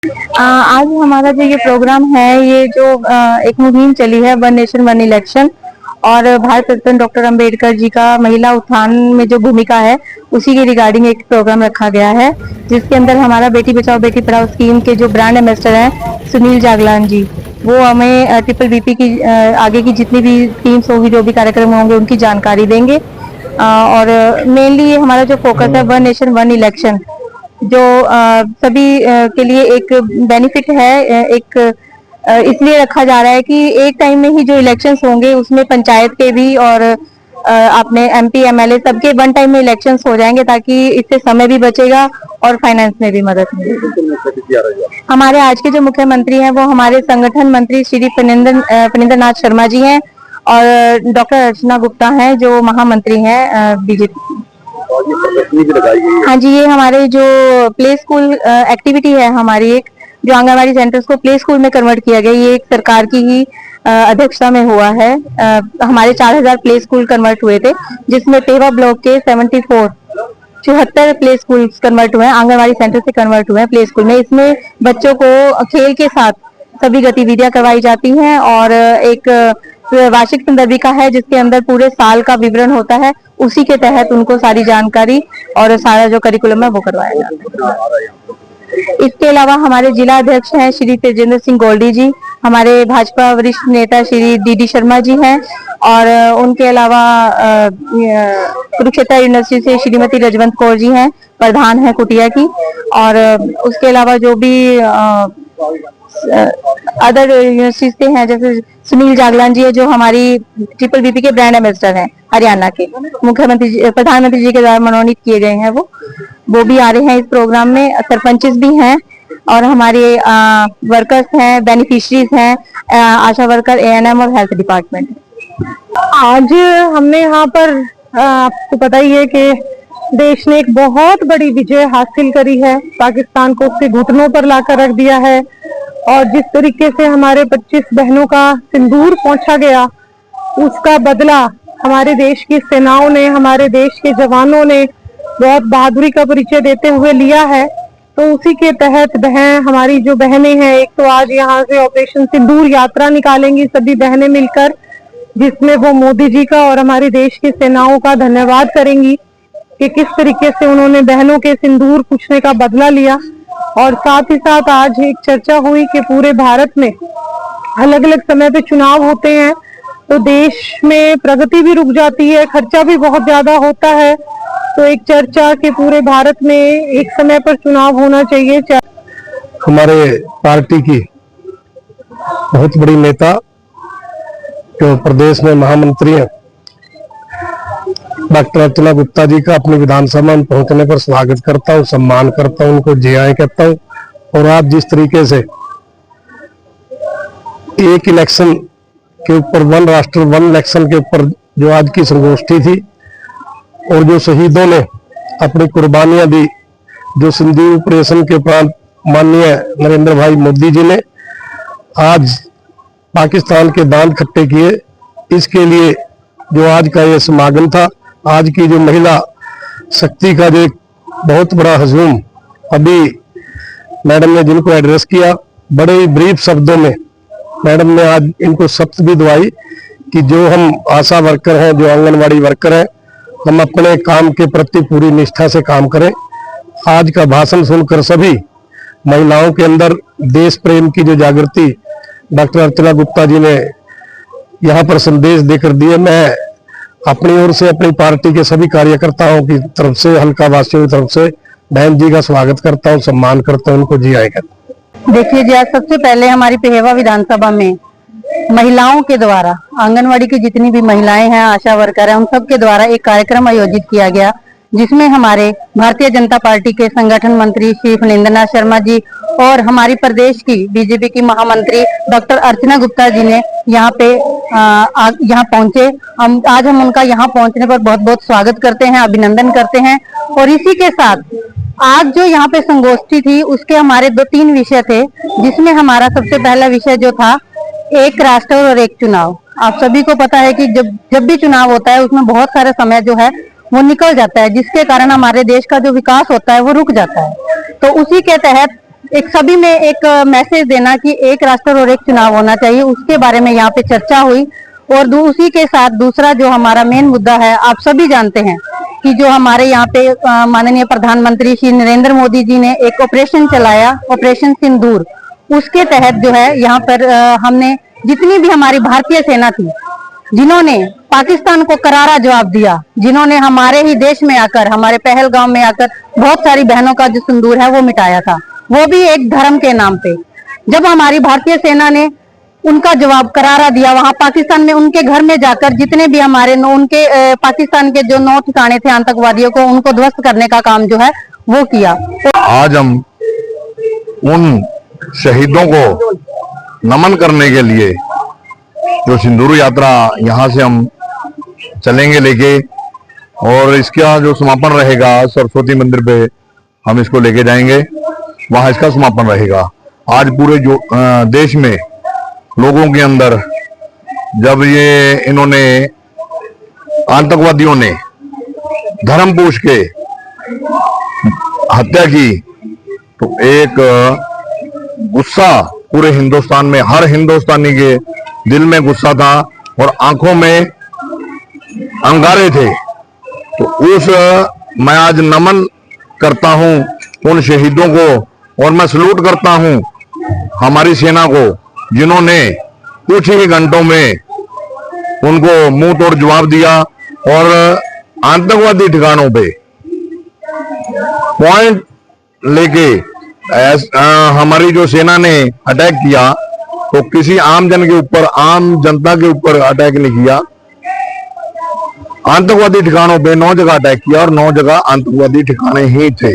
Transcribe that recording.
आज हमारा जो ये प्रोग्राम है, ये जो एक मुहिम चली है, वन नेशन वन इलेक्शन, और भारत रत्न डॉक्टर अंबेडकर जी का महिला उत्थान में जो भूमिका है, उसी के रिगार्डिंग एक प्रोग्राम रखा गया है, जिसके अंदर हमारा बेटी बचाओ बेटी पढ़ाओ स्कीम के जो ब्रांड एम्बेसडर हैं सुनील जागलान जी, वो हमें ट्रिपल बीपी की आगे की जितनी भी स्कीम्स होंगी, जो भी कार्यक्रम होंगे, उनकी जानकारी देंगे। और मेनली ये हमारा जो फोकस है वन नेशन वन इलेक्शन, जो सभी के लिए एक बेनिफिट है, एक इसलिए रखा जा रहा है कि एक टाइम में ही जो इलेक्शंस होंगे उसमें पंचायत के भी और अपने एमपी एमएलए सबके वन टाइम में इलेक्शंस हो जाएंगे, ताकि इससे समय भी बचेगा और फाइनेंस में भी मदद मिलेगी। हमारे आज के जो मुख्यमंत्री हैं वो हमारे संगठन मंत्री श्री फणींद्र नाथ शर्मा जी हैं, और डॉक्टर अर्चना गुप्ता हैं जो महामंत्री हैं बीजेपी। हाँ जी, ये हमारे जो प्ले स्कूल एक्टिविटी है हमारी, एक जो आंगनबाड़ी सेंटर्स को प्ले स्कूल में कन्वर्ट किया गया, ये एक सरकार की ही अध्यक्षता में हुआ है। हमारे 4000 प्ले स्कूल कन्वर्ट हुए थे, जिसमें पेवा ब्लॉक के 74 प्ले स्कूल कन्वर्ट हुए हैं, आंगनबाड़ी सेंटर से कन्वर्ट हुए हैं प्ले स्कूल में। इसमें बच्चों को खेल के साथ सभी गतिविधियां करवाई जाती हैं, और एक वार्षिक संदर्भिका है जिसके अंदर पूरे साल का विवरण होता है, उसी के तहत उनको सारी जानकारी और सारा जो करिकुलम है वो करवाया जाता है। इसके अलावा हमारे जिला अध्यक्ष हैं श्री तेजेंद्र सिंह गोल्डी जी, हमारे भाजपा वरिष्ठ नेता श्री डीडी शर्मा जी हैं, और उनके अलावा कुरुक्षेत्र यूनिवर्सिटी से श्रीमती रजवंत कौर जी हैं, प्रधान है कुटिया की, और उसके अलावा जो भी अदर यूनिवर्सिटीज के हैं, जैसे सुनील जागलान जी है जो हमारी ट्रिपल बीपी के ब्रांड एम्बेसडर हैं, हरियाणा के प्रधानमंत्री जी के द्वारा मनोनीत किए गए हैं, वो भी आ रहे हैं इस प्रोग्राम में। सरपंचेस भी हैं, और हमारे वर्कर्स हैं, बेनिफिशरीज हैं, आशा वर्कर, एएनएम और हेल्थ डिपार्टमेंट। आज हमने यहाँ पर आपको पता ही है कि देश ने एक बहुत बड़ी विजय हासिल करी है, पाकिस्तान को उसके घुटनों पर लाकर रख दिया है, और जिस तरीके से हमारे 25 बहनों का सिंदूर पहुंचा गया, उसका बदला हमारे देश की सेनाओं ने, हमारे देश के जवानों ने बहुत बहादुरी का परिचय देते हुए लिया है। तो उसी के तहत हमारी जो बहनें हैं, एक तो आज यहाँ से ऑपरेशन सिंदूर यात्रा निकालेंगी सभी बहनें मिलकर, जिसमें वो मोदी जी का और हमारे देश की सेनाओं का धन्यवाद करेंगी कि किस तरीके से उन्होंने बहनों के सिंदूर पूछने का बदला लिया। और साथ ही साथ आज एक चर्चा हुई कि पूरे भारत में अलग अलग समय पे चुनाव होते हैं, तो देश में प्रगति भी रुक जाती है, खर्चा भी बहुत ज्यादा होता है। तो एक चर्चा कि पूरे भारत में एक समय पर चुनाव होना चाहिए। हमारे पार्टी की बहुत बड़ी नेता जो प्रदेश में महामंत्री हैं, डॉक्टर अर्चना गुप्ता जी का अपनी विधानसभा में पहुंचने पर स्वागत करता हूं, सम्मान करता हूं, उनको जय आए कहता हूं। और आप जिस तरीके से एक इलेक्शन के ऊपर, वन राष्ट्र वन इलेक्शन के ऊपर जो आज की संगोष्ठी थी, और जो शहीदों ने अपनी कुर्बानियां दी, जो सिंदूर ऑपरेशन के उपरांत माननीय नरेंद्र भाई मोदी जी ने आज पाकिस्तान के बांध खट्टे किए, इसके लिए जो आज का ये समागम था, आज की जो महिला शक्ति का जो एक बहुत बड़ा हजूम अभी मैडम ने जिनको एड्रेस किया, बड़े ही ब्रीफ शब्दों में मैडम ने आज इनको शपथ भी दिलवाई कि जो हम आशा वर्कर हैं, जो आंगनवाड़ी वर्कर हैं, हम अपने काम के प्रति पूरी निष्ठा से काम करें। आज का भाषण सुनकर सभी महिलाओं के अंदर देश प्रेम की जो जागृति डॉक्टर अर्चना गुप्ता जी ने यहाँ पर संदेश देकर दिए। मैं अपनी ओर से, अपनी पार्टी के सभी कार्यकर्ताओं की तरफ से, हल्का वासियों की तरफ से बहन जी का स्वागत करता हूँ, सम्मान करता हूँ, उनको जी आए कहता हूँ। देखिए जी, आज सबसे पहले हमारी पेहवा विधानसभा में महिलाओं के द्वारा, आंगनवाड़ी की जितनी भी महिलाएं हैं, आशा वर्कर हैं, उन सब के द्वारा एक कार्यक्रम आयोजित किया गया, जिसमें हमारे भारतीय जनता पार्टी के संगठन मंत्री श्री फणींद्र नाथ शर्मा जी और हमारी प्रदेश की बीजेपी की महामंत्री डॉक्टर अर्चना गुप्ता जी ने यहाँ पे यहाँ पहुंचे। आज हम उनका यहाँ पहुंचने पर बहुत बहुत स्वागत करते हैं, अभिनंदन करते हैं। और इसी के साथ आज जो यहाँ पे संगोष्ठी थी, उसके हमारे 2-3 विषय थे, जिसमें हमारा सबसे पहला विषय जो था, एक राष्ट्र और एक चुनाव। आप सभी को पता है कि जब भी चुनाव होता है उसमें बहुत सारा समय जो है वो निकल जाता है, जिसके कारण हमारे देश का जो विकास होता है वो रुक जाता है। तो उसी के तहत एक सभी में एक मैसेज देना कि एक राष्ट्र और एक चुनाव होना चाहिए, उसके बारे में यहाँ पे चर्चा हुई। और उसी के साथ दूसरा जो हमारा मेन मुद्दा है, आप सभी जानते हैं कि जो हमारे यहाँ पे माननीय प्रधानमंत्री श्री नरेंद्र मोदी जी ने एक ऑपरेशन चलाया, ऑपरेशन सिंदूर। उसके तहत जो है यहाँ पर हमने जितनी भी हमारी भारतीय सेना थी, जिन्होंने पाकिस्तान को करारा जवाब दिया, जिन्होंने हमारे ही देश में आकर, हमारे पहलगाम में आकर बहुत सारी बहनों का जो सिंदूर है वो मिटाया था, वो भी एक धर्म के नाम पे। जब हमारी भारतीय सेना ने उनका जवाब करारा दिया, वहां पाकिस्तान में उनके घर में जाकर जितने भी हमारे उनके पाकिस्तान के जो 9 ठिकाने थे आतंकवादियों को, उनको ध्वस्त करने का काम जो है वो किया। आज हम उन शहीदों को नमन करने के लिए जो सिंदूर यात्रा यहाँ से हम चलेंगे लेके, और इसका जो समापन रहेगा सरस्वती मंदिर पे हम इसको लेके जाएंगे, वहां इसका समापन रहेगा। आज पूरे जो देश में लोगों के अंदर जब ये इन्होंने आतंकवादियों ने धर्म पूछ के हत्या की, तो एक गुस्सा पूरे हिंदुस्तान में, हर हिंदुस्तानी के दिल में गुस्सा था और आंखों में अंगारे थे। तो उस मैं आज नमन करता हूं उन शहीदों को, और मैं सलूट करता हूं हमारी सेना को, जिन्होंने कुछ ही घंटों में उनको मुंह तोड़ जवाब दिया और आतंकवादी ठिकानों पे पॉइंट लेके हमारी जो सेना ने अटैक किया, तो किसी आम जन के ऊपर, आम जनता के ऊपर अटैक नहीं किया। आतंकवादी ठिकानों पे 9 जगह अटैक किया और 9 जगह आतंकवादी ठिकाने ही थे।